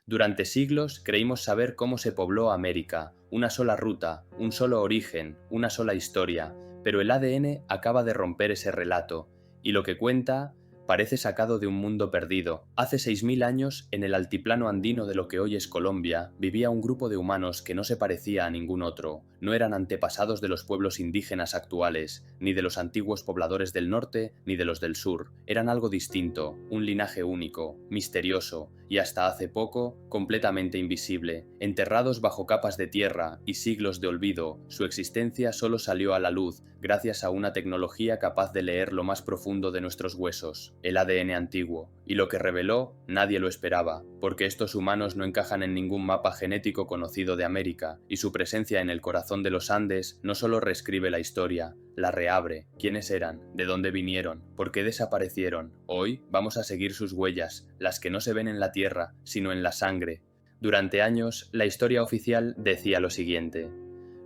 Durante siglos creímos saber cómo se pobló América, una sola ruta, un solo origen, una sola historia, pero el ADN acaba de romper ese relato, y lo que cuenta parece sacado de un mundo perdido. Hace 6.000 años, en el altiplano andino de lo que hoy es Colombia, vivía un grupo de humanos que no se parecía a ningún otro. No eran antepasados de los pueblos indígenas actuales, ni de los antiguos pobladores del norte, ni de los del sur. Eran algo distinto, un linaje único, misterioso, y hasta hace poco, completamente invisible. Enterrados bajo capas de tierra y siglos de olvido, su existencia solo salió a la luz gracias a una tecnología capaz de leer lo más profundo de nuestros huesos, el ADN antiguo. Y lo que reveló, nadie lo esperaba, porque estos humanos no encajan en ningún mapa genético conocido de América, y su presencia en el corazón de los Andes no solo reescribe la historia, la reabre. ¿Quiénes eran? ¿De dónde vinieron? ¿Por qué desaparecieron? Hoy vamos a seguir sus huellas, las que no se ven en la tierra, sino en la sangre. Durante años, la historia oficial decía lo siguiente: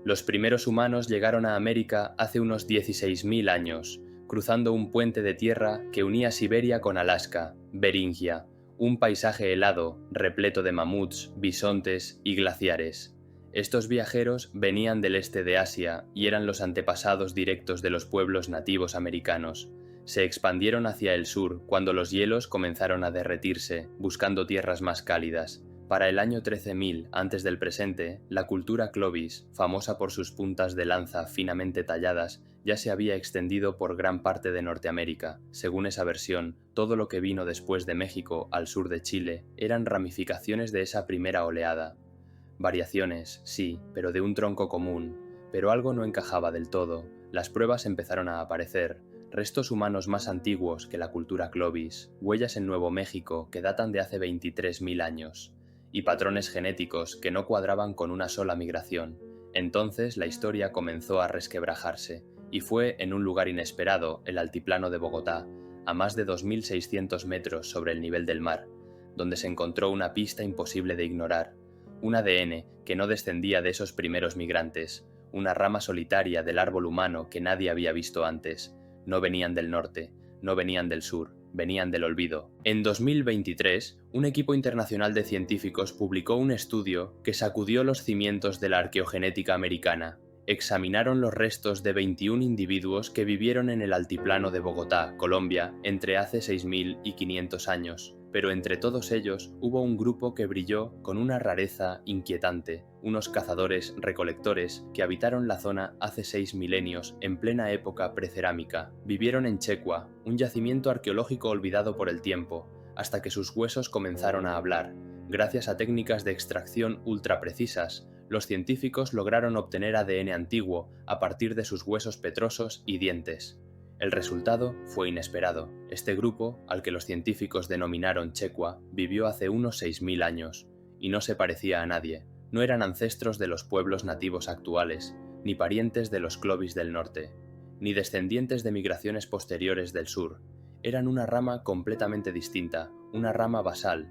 los primeros humanos llegaron a América hace unos 16.000 años, cruzando un puente de tierra que unía Siberia con Alaska, Beringia, un paisaje helado, repleto de mamuts, bisontes y glaciares. Estos viajeros venían del este de Asia y eran los antepasados directos de los pueblos nativos americanos. Se expandieron hacia el sur cuando los hielos comenzaron a derretirse, buscando tierras más cálidas. Para el año 13.000 antes del presente, la cultura Clovis, famosa por sus puntas de lanza finamente talladas, ya se había extendido por gran parte de Norteamérica. Según esa versión, todo lo que vino después de México al sur de Chile eran ramificaciones de esa primera oleada. Variaciones, sí, pero de un tronco común. Pero algo no encajaba del todo. Las pruebas empezaron a aparecer. Restos humanos más antiguos que la cultura Clovis, huellas en Nuevo México que datan de hace 23.000 años, y patrones genéticos que no cuadraban con una sola migración. Entonces la historia comenzó a resquebrajarse, y fue en un lugar inesperado, el altiplano de Bogotá, a más de 2.600 metros sobre el nivel del mar, donde se encontró una pista imposible de ignorar, un ADN que no descendía de esos primeros migrantes, una rama solitaria del árbol humano que nadie había visto antes. No venían del norte, no venían del sur, venían del olvido. En 2023, un equipo internacional de científicos publicó un estudio que sacudió los cimientos de la arqueogenética americana. Examinaron los restos de 21 individuos que vivieron en el altiplano de Bogotá, Colombia, entre hace 6.000 y 500 años. Pero entre todos ellos hubo un grupo que brilló con una rareza inquietante, unos cazadores-recolectores que habitaron la zona hace 6 milenios en plena época precerámica. Vivieron en Checua, un yacimiento arqueológico olvidado por el tiempo, hasta que sus huesos comenzaron a hablar. Gracias a técnicas de extracción ultra precisas, los científicos lograron obtener ADN antiguo a partir de sus huesos petrosos y dientes. El resultado fue inesperado. Este grupo, al que los científicos denominaron Checua, vivió hace unos 6.000 años, y no se parecía a nadie. No eran ancestros de los pueblos nativos actuales, ni parientes de los Clovis del norte, ni descendientes de migraciones posteriores del sur. Eran una rama completamente distinta, una rama basal,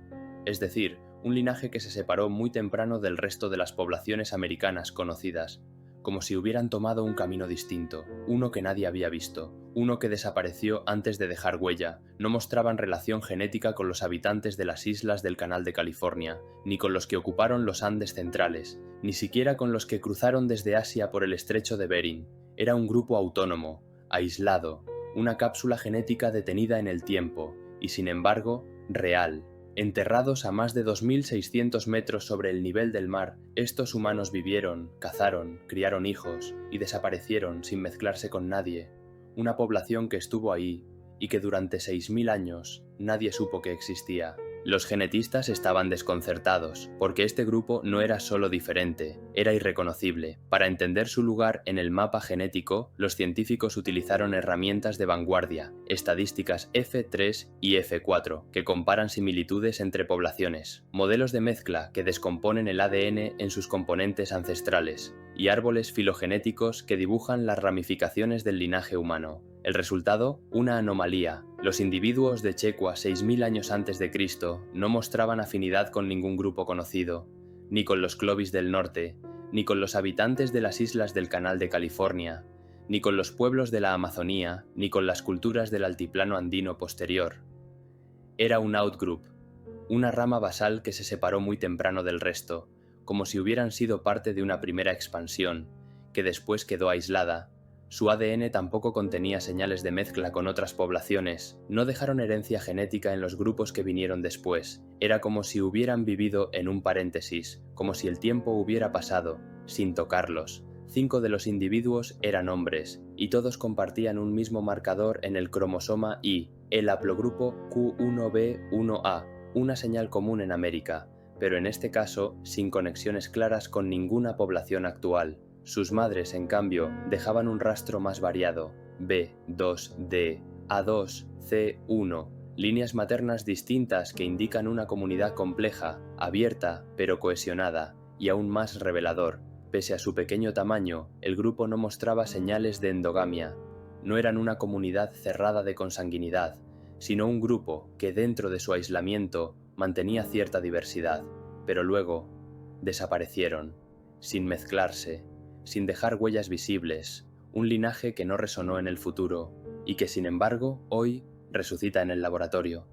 es decir, un linaje que se separó muy temprano del resto de las poblaciones americanas conocidas, como si hubieran tomado un camino distinto, uno que nadie había visto, uno que desapareció antes de dejar huella. No mostraban relación genética con los habitantes de las islas del Canal de California, ni con los que ocuparon los Andes centrales, ni siquiera con los que cruzaron desde Asia por el estrecho de Bering. Era un grupo autónomo, aislado, una cápsula genética detenida en el tiempo, y sin embargo, real. Enterrados a más de 2.600 metros sobre el nivel del mar, estos humanos vivieron, cazaron, criaron hijos y desaparecieron sin mezclarse con nadie. Una población que estuvo ahí y que durante 6.000 años nadie supo que existía. Los genetistas estaban desconcertados, porque este grupo no era solo diferente, era irreconocible. Para entender su lugar en el mapa genético, los científicos utilizaron herramientas de vanguardia, estadísticas F3 y F4, que comparan similitudes entre poblaciones, modelos de mezcla que descomponen el ADN en sus componentes ancestrales, y árboles filogenéticos que dibujan las ramificaciones del linaje humano. El resultado, una anomalía. Los individuos de Checua 6.000 años antes de Cristo no mostraban afinidad con ningún grupo conocido, ni con los Clovis del norte, ni con los habitantes de las islas del Canal de California, ni con los pueblos de la Amazonía, ni con las culturas del altiplano andino posterior. Era un outgroup, una rama basal que se separó muy temprano del resto, como si hubieran sido parte de una primera expansión, que después quedó aislada. Su ADN tampoco contenía señales de mezcla con otras poblaciones, no dejaron herencia genética en los grupos que vinieron después, era como si hubieran vivido en un paréntesis, como si el tiempo hubiera pasado, sin tocarlos. 5 de los individuos eran hombres, y todos compartían un mismo marcador en el cromosoma Y, el haplogrupo Q1b1a, una señal común en América, pero en este caso sin conexiones claras con ninguna población actual. Sus madres, en cambio, dejaban un rastro más variado, B2D, A2, C1, líneas maternas distintas que indican una comunidad compleja, abierta, pero cohesionada, y aún más revelador. Pese a su pequeño tamaño, el grupo no mostraba señales de endogamia. No eran una comunidad cerrada de consanguinidad, sino un grupo que dentro de su aislamiento mantenía cierta diversidad, pero luego desaparecieron, sin mezclarse, sin dejar huellas visibles, un linaje que no resonó en el futuro y que sin embargo hoy resucita en el laboratorio.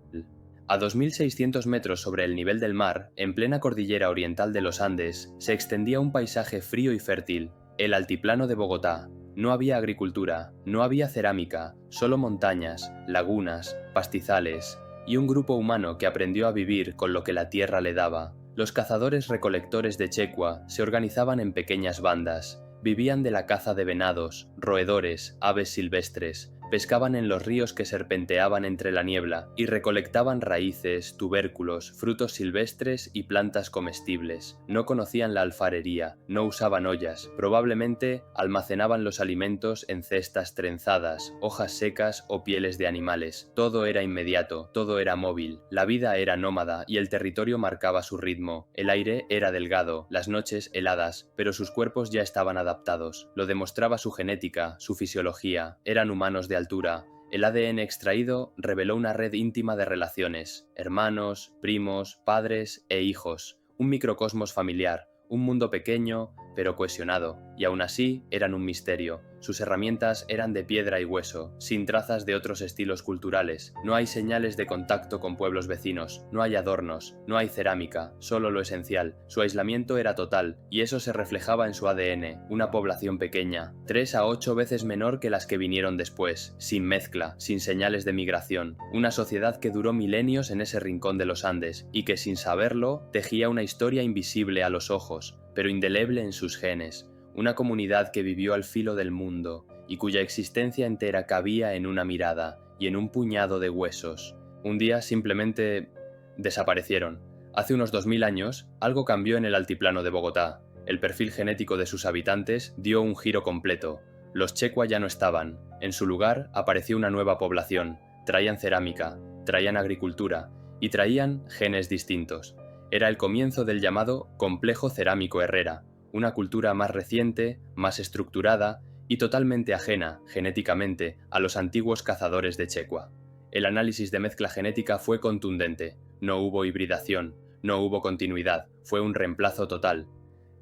A 2.600 metros sobre el nivel del mar, en plena cordillera oriental de los Andes, se extendía un paisaje frío y fértil, el altiplano de Bogotá. No había agricultura, no había cerámica, solo montañas, lagunas, pastizales, y un grupo humano que aprendió a vivir con lo que la tierra le daba. Los cazadores-recolectores de Checua se organizaban en pequeñas bandas, vivían de la caza de venados, roedores, aves silvestres, pescaban en los ríos que serpenteaban entre la niebla y recolectaban raíces, tubérculos, frutos silvestres y plantas comestibles. No conocían la alfarería, no usaban ollas, probablemente almacenaban los alimentos en cestas trenzadas, hojas secas o pieles de animales. Todo era inmediato, todo era móvil, la vida era nómada y el territorio marcaba su ritmo. El aire era delgado, las noches heladas, pero sus cuerpos ya estaban adaptados. Lo demostraba su genética, su fisiología, eran humanos de altura. El ADN extraído reveló una red íntima de relaciones, hermanos, primos, padres e hijos, un microcosmos familiar, un mundo pequeño pero cohesionado, y aún así eran un misterio. Sus herramientas eran de piedra y hueso, sin trazas de otros estilos culturales. No hay señales de contacto con pueblos vecinos, no hay adornos, no hay cerámica, solo lo esencial. Su aislamiento era total, y eso se reflejaba en su ADN, una población pequeña, 3 a 8 veces menor que las que vinieron después, sin mezcla, sin señales de migración. Una sociedad que duró milenios en ese rincón de los Andes, y que sin saberlo, tejía una historia invisible a los ojos, pero indeleble en sus genes, una comunidad que vivió al filo del mundo y cuya existencia entera cabía en una mirada y en un puñado de huesos. Un día simplemente desaparecieron. Hace unos 2000 años, algo cambió en el altiplano de Bogotá. El perfil genético de sus habitantes dio un giro completo. Los Checua ya no estaban. En su lugar apareció una nueva población. Traían cerámica, traían agricultura y traían genes distintos. Era el comienzo del llamado Complejo Cerámico Herrera, una cultura más reciente, más estructurada y totalmente ajena, genéticamente, a los antiguos cazadores de Checua. El análisis de mezcla genética fue contundente, no hubo hibridación, no hubo continuidad, fue un reemplazo total.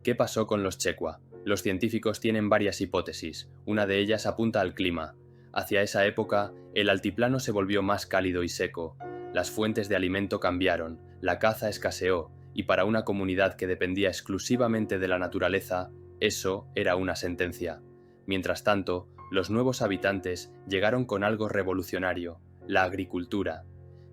¿Qué pasó con los Checua? Los científicos tienen varias hipótesis, una de ellas apunta al clima. Hacia esa época, el altiplano se volvió más cálido y seco, las fuentes de alimento cambiaron, la caza escaseó, y para una comunidad que dependía exclusivamente de la naturaleza, eso era una sentencia. Mientras tanto, los nuevos habitantes llegaron con algo revolucionario, la agricultura.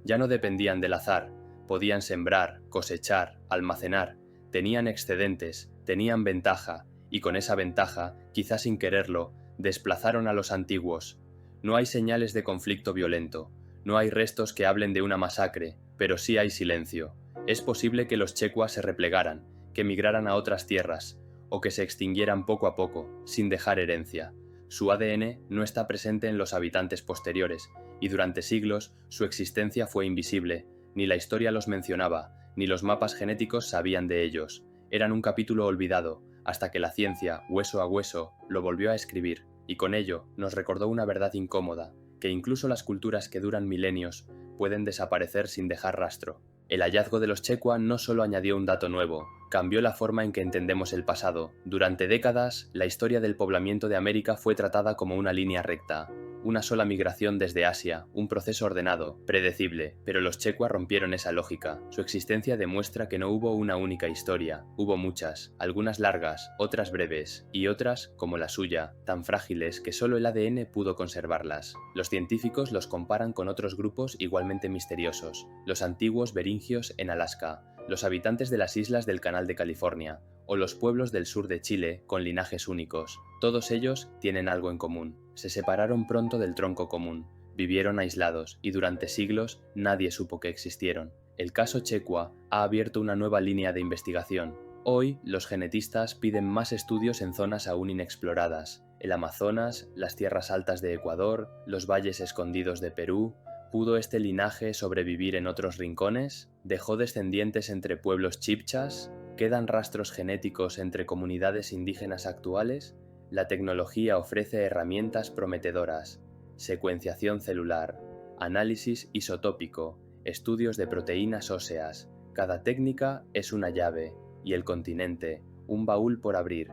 Ya no dependían del azar, podían sembrar, cosechar, almacenar, tenían excedentes, tenían ventaja, y con esa ventaja, quizás sin quererlo, desplazaron a los antiguos. No hay señales de conflicto violento, no hay restos que hablen de una masacre, pero sí hay silencio. Es posible que los Checuas se replegaran, que migraran a otras tierras, o que se extinguieran poco a poco, sin dejar herencia. Su ADN no está presente en los habitantes posteriores, y durante siglos su existencia fue invisible, ni la historia los mencionaba, ni los mapas genéticos sabían de ellos. Eran un capítulo olvidado, hasta que la ciencia, hueso a hueso, lo volvió a escribir, y con ello nos recordó una verdad incómoda, que incluso las culturas que duran milenios pueden desaparecer sin dejar rastro. El hallazgo de los Checua no solo añadió un dato nuevo, cambió la forma en que entendemos el pasado. Durante décadas, la historia del poblamiento de América fue tratada como una línea recta. una sola migración desde Asia, un proceso ordenado, predecible, pero los Checua rompieron esa lógica. Su existencia demuestra que no hubo una única historia, hubo muchas, algunas largas, otras breves, y otras, como la suya, tan frágiles que solo el ADN pudo conservarlas. Los científicos los comparan con otros grupos igualmente misteriosos, los antiguos beringios en Alaska, los habitantes de las islas del Canal de California, o los pueblos del sur de Chile con linajes únicos. Todos ellos tienen algo en común. Se separaron pronto del tronco común, vivieron aislados y durante siglos nadie supo que existieron. El caso Checua ha abierto una nueva línea de investigación. Hoy los genetistas piden más estudios en zonas aún inexploradas. El Amazonas, las tierras altas de Ecuador, los valles escondidos de Perú. ¿Pudo este linaje sobrevivir en otros rincones? ¿Dejó descendientes entre pueblos chibchas? ¿Quedan rastros genéticos entre comunidades indígenas actuales? La tecnología ofrece herramientas prometedoras: secuenciación celular, análisis isotópico, estudios de proteínas óseas. Cada técnica es una llave, y el continente, un baúl por abrir,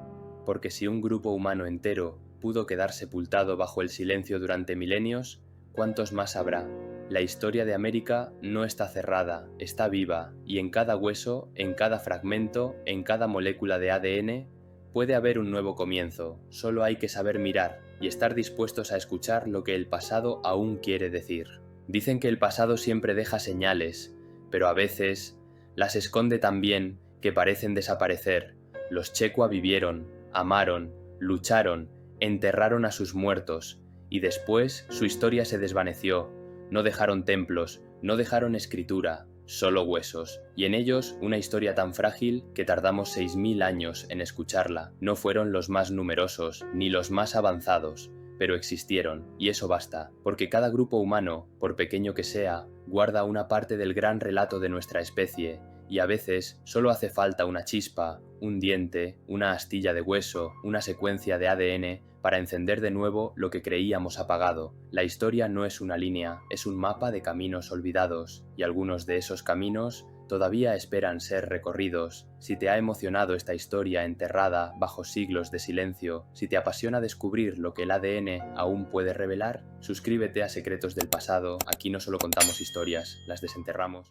porque si un grupo humano entero pudo quedar sepultado bajo el silencio durante milenios, ¿cuántos más habrá? La historia de América no está cerrada, está viva, y en cada hueso, en cada fragmento, en cada molécula de ADN, puede haber un nuevo comienzo. Solo hay que saber mirar y estar dispuestos a escuchar lo que el pasado aún quiere decir. Dicen que el pasado siempre deja señales, pero a veces las esconde tan bien que parecen desaparecer. Los Checua vivieron, amaron, lucharon, enterraron a sus muertos, y después su historia se desvaneció. No dejaron templos, no dejaron escritura, solo huesos, y en ellos una historia tan frágil que tardamos 6000 años en escucharla. No fueron los más numerosos, ni los más avanzados, pero existieron, y eso basta, porque cada grupo humano, por pequeño que sea, guarda una parte del gran relato de nuestra especie, y a veces solo hace falta una chispa, un diente, una astilla de hueso, una secuencia de ADN para encender de nuevo lo que creíamos apagado. La historia no es una línea, es un mapa de caminos olvidados, y algunos de esos caminos todavía esperan ser recorridos. Si te ha emocionado esta historia enterrada bajo siglos de silencio, si te apasiona descubrir lo que el ADN aún puede revelar, suscríbete a Secretos del Pasado. Aquí no solo contamos historias, las desenterramos.